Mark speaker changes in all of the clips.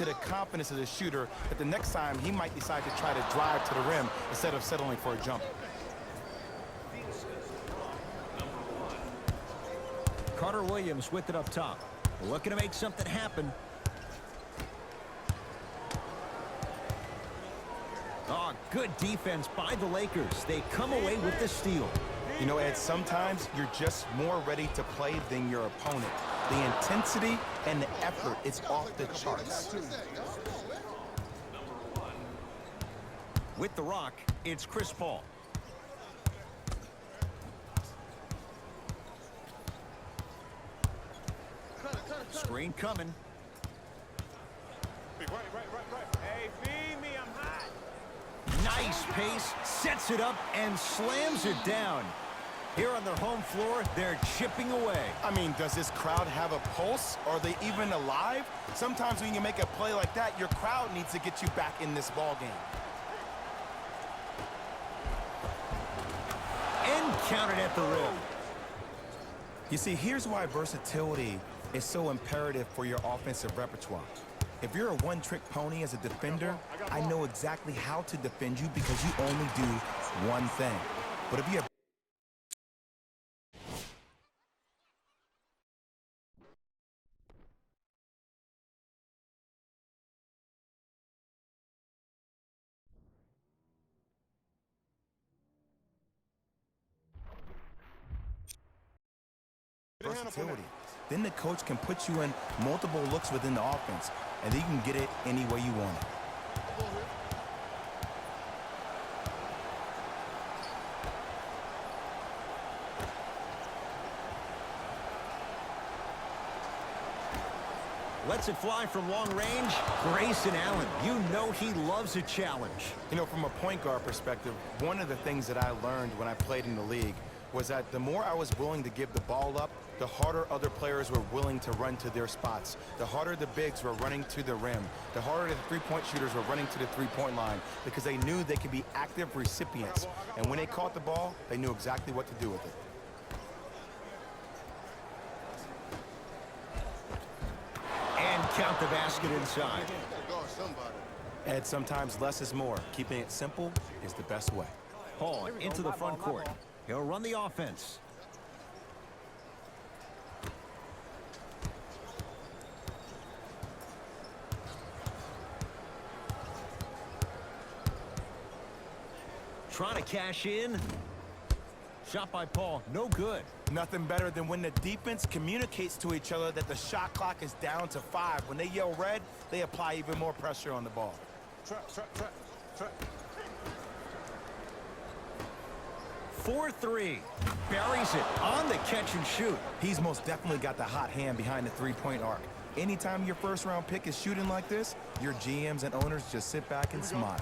Speaker 1: to the confidence of the shooter that the next time he might decide to try to drive to the rim instead of settling for a jump.
Speaker 2: Carter Williams with it up top. Looking to make something happen. Oh, good defense by the Lakers. They come away with the steal.
Speaker 1: You know, Ed, sometimes you're just more ready to play than your opponent. The intensity and the effort is off the charts.
Speaker 2: With the rock, it's Chris Paul. Screen coming.
Speaker 3: Hey, feed me, I'm hot.
Speaker 2: Nice pace, sets it up, and slams it down. Here on their home floor, they're chipping away.
Speaker 1: I mean, does this crowd have a pulse? Are they even alive? Sometimes when you make a play like that, your crowd needs to get you back in this ball game.
Speaker 2: And counted at the rim.
Speaker 1: You see, here's why versatility is so imperative for your offensive repertoire. If you're a one-trick pony as a defender, I know exactly how to defend you because you only do one thing. But if you have versatility, then the coach can put you in multiple looks within the offense, and then you can get it any way you want it.
Speaker 2: Lets it fly from long range. Grayson Allen, you know he loves a challenge.
Speaker 1: You know, from a point guard perspective, one of the things that I learned when I played in the league was that the more I was willing to give the ball up, the harder other players were willing to run to their spots. The harder the bigs were running to the rim. The harder the three-point shooters were running to the three-point line because they knew they could be active recipients. And when they caught the ball, they knew exactly what to do with it.
Speaker 2: And count the basket inside.
Speaker 1: Ed, sometimes less is more. Keeping it simple is the best way.
Speaker 2: Paul into the front court. He'll run the offense. Trying to cash in. Shot by Paul, no good.
Speaker 1: Nothing better than when the defense communicates to each other that the shot clock is down to 5. When they yell red, they apply even more pressure on the ball.
Speaker 3: Trap.
Speaker 2: 4-3. Buries it on the catch and shoot.
Speaker 1: He's most definitely got the hot hand behind the three-point arc. Anytime your first-round pick is shooting like this, your GMs and owners just sit back and smile.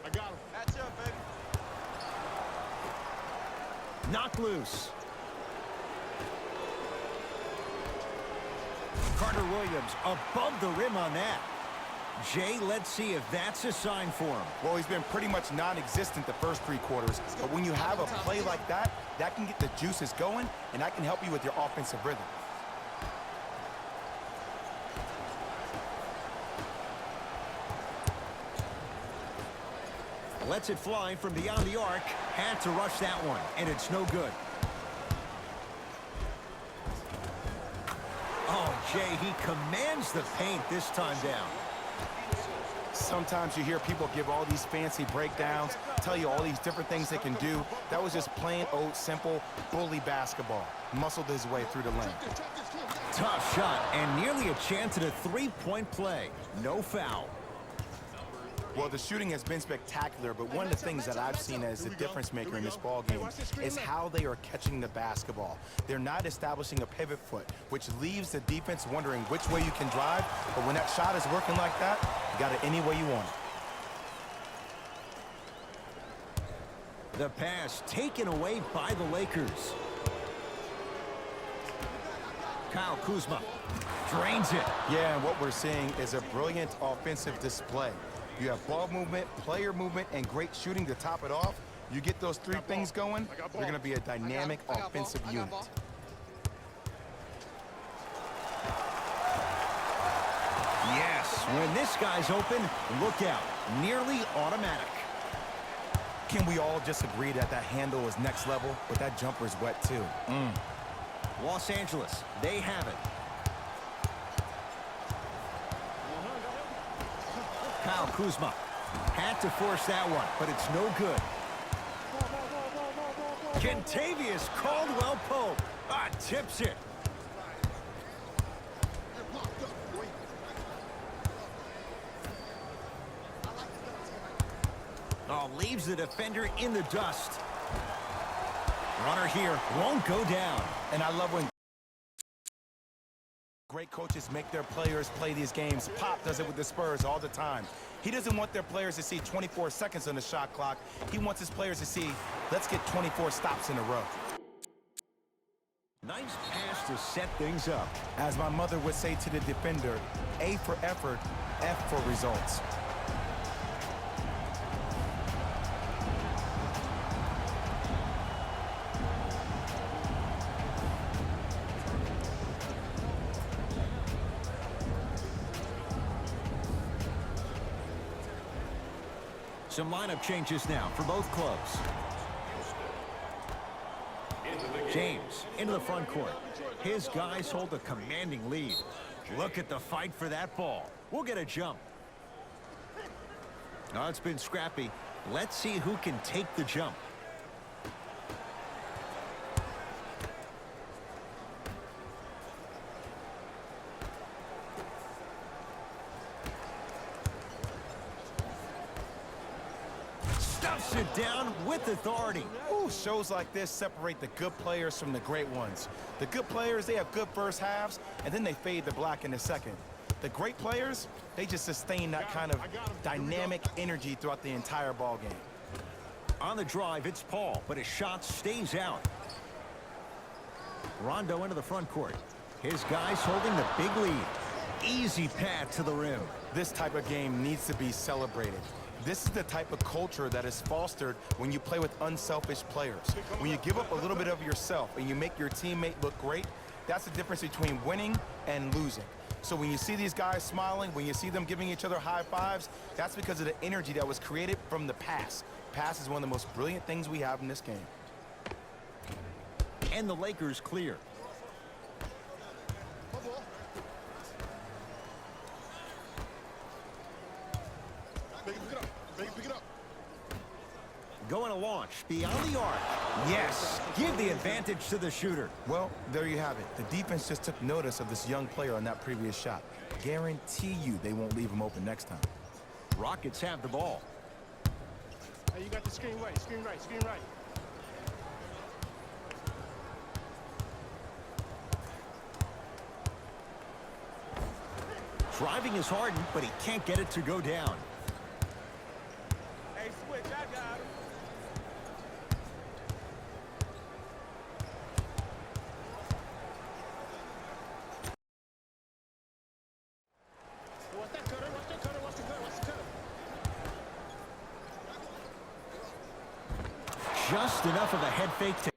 Speaker 3: I got him. That's up, baby.
Speaker 2: Knocked loose. Carter Williams above the rim on that. Jay, let's see if that's a sign for him.
Speaker 1: Well, he's been pretty much non-existent the first 3 quarters, but when you have a play like that, that can get the juices going, and that can help you with your offensive rhythm.
Speaker 2: Lets it fly from beyond the arc. Had to rush that one, and it's no good. Oh, Jay, he commands the paint this time down.
Speaker 1: Sometimes you hear people give all these fancy breakdowns, tell you all these different things they can do. That was just plain old simple bully basketball. Muscled his way through the lane.
Speaker 2: Tough shot, and nearly a chance at a three-point play. No foul.
Speaker 1: Well, the shooting has been spectacular, but one of the things that I've seen as the difference maker in this ball game is how they are catching the basketball. They're not establishing a pivot foot, which leaves the defense wondering which way you can drive, but when that shot is working like that, you got it any way you want it.
Speaker 2: The pass taken away by the Lakers. Kyle Kuzma drains it.
Speaker 1: Yeah, and what we're seeing is a brilliant offensive display. You have ball movement, player movement, and great shooting to top it off. You get those 3 things going, you're going to be a dynamic offensive unit.
Speaker 2: Yes, When this guy's open, look out. Nearly automatic.
Speaker 1: Can we all just agree that that handle is next level, but that jumper is wet too?
Speaker 2: Los Angeles, they have it. Kyle Kuzma had to force that one, but it's no good. Kentavious Caldwell-Pope tips it. Oh, leaves the defender in the dust. Runner here won't go down.
Speaker 1: And I love when great coaches make their players play these games. Pop does it with the Spurs all the time. He doesn't want their players to see 24 seconds on the shot clock. He wants his players to see, let's get 24 stops in a row.
Speaker 2: Nice pass to set things up.
Speaker 1: As my mother would say to the defender, A for effort, F for results.
Speaker 2: Some lineup changes now for both clubs. James into the front court. His guys hold a commanding lead. Look at the fight for that ball. We'll get a jump. Oh, it's been scrappy. Let's see who can take the jump. Stuffs it down with authority.
Speaker 1: Ooh, shows like this separate the good players from the great ones. The good players, they have good first halves, and then they fade to black in the second. The great players, they just sustain that kind of dynamic energy throughout the entire ball game.
Speaker 2: On the drive, it's Paul, but his shot stays out. Rondo into the front court. His guys holding the big lead. Easy path to the rim.
Speaker 1: This type of game needs to be celebrated. This is the type of culture that is fostered when you play with unselfish players. When you give up a little bit of yourself and you make your teammate look great, that's the difference between winning and losing. So when you see these guys smiling, when you see them giving each other high fives, that's because of the energy that was created from the pass. Pass is one of the most brilliant things we have in this game.
Speaker 2: And the Lakers clear. Going to launch beyond the arc. Yes, give the advantage to the shooter.
Speaker 1: Well, there you have it. The defense just took notice of this young player on that previous shot. Guarantee you they won't leave him open next time.
Speaker 2: Rockets have the ball.
Speaker 3: Hey, you got the screen right, screen right, screen right.
Speaker 2: Driving is Harden, but he can't get it to go down.
Speaker 3: Hey, switch, I got him. What's that cutter? What's the cutter? What's the cutter? What's the cutter?
Speaker 2: Just enough of a head fake to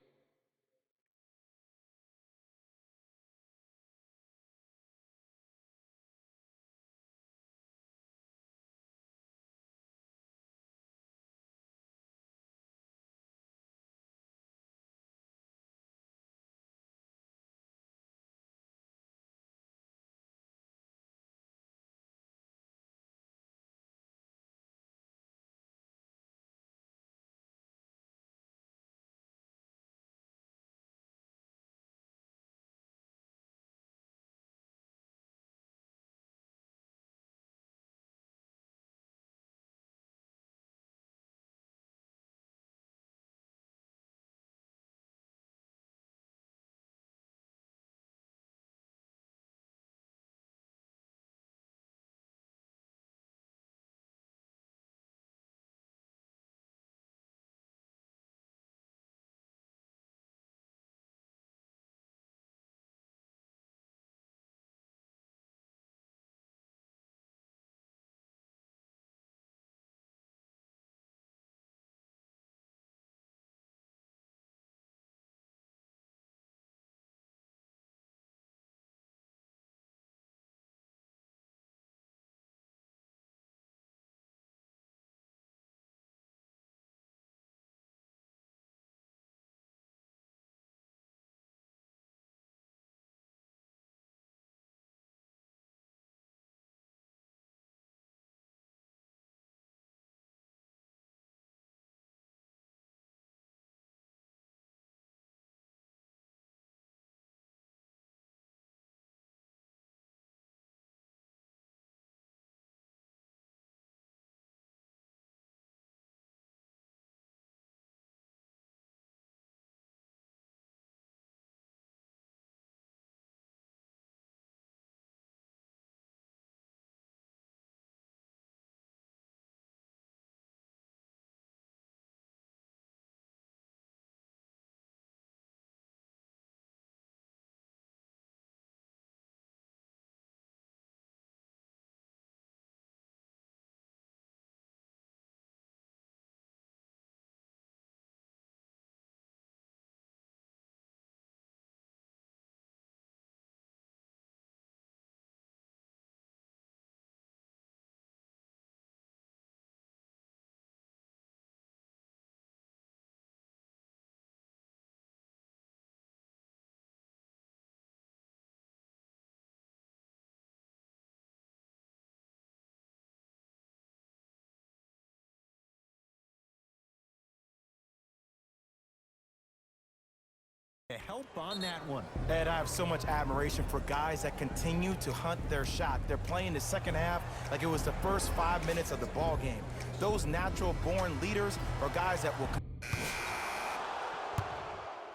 Speaker 2: to help on that one.
Speaker 1: Ed, I have so much admiration for guys that continue to hunt their shot. They're playing the second half like it was the first 5 minutes of the ball game. Those natural-born leaders are guys that will...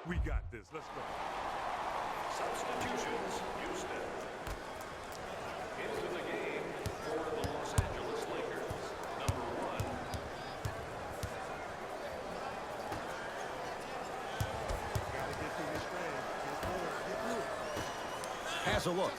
Speaker 4: We got this. Let's go.
Speaker 5: Substitutions, Houston. Into the game for the Los Angeles Lakers. Number 1.
Speaker 3: Gotta get through this frame. Get through it. Get through it.
Speaker 2: Has a look.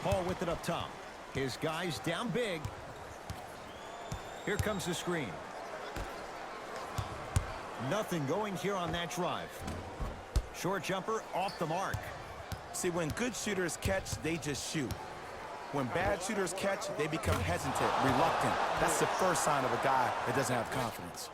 Speaker 2: Paul with it up top. His guys down big. Here comes the screen. Nothing going here on that drive. Short jumper off the mark.
Speaker 1: See, when good shooters catch, they just shoot. When bad shooters catch, they become hesitant, reluctant. That's the first sign of a guy that doesn't have confidence.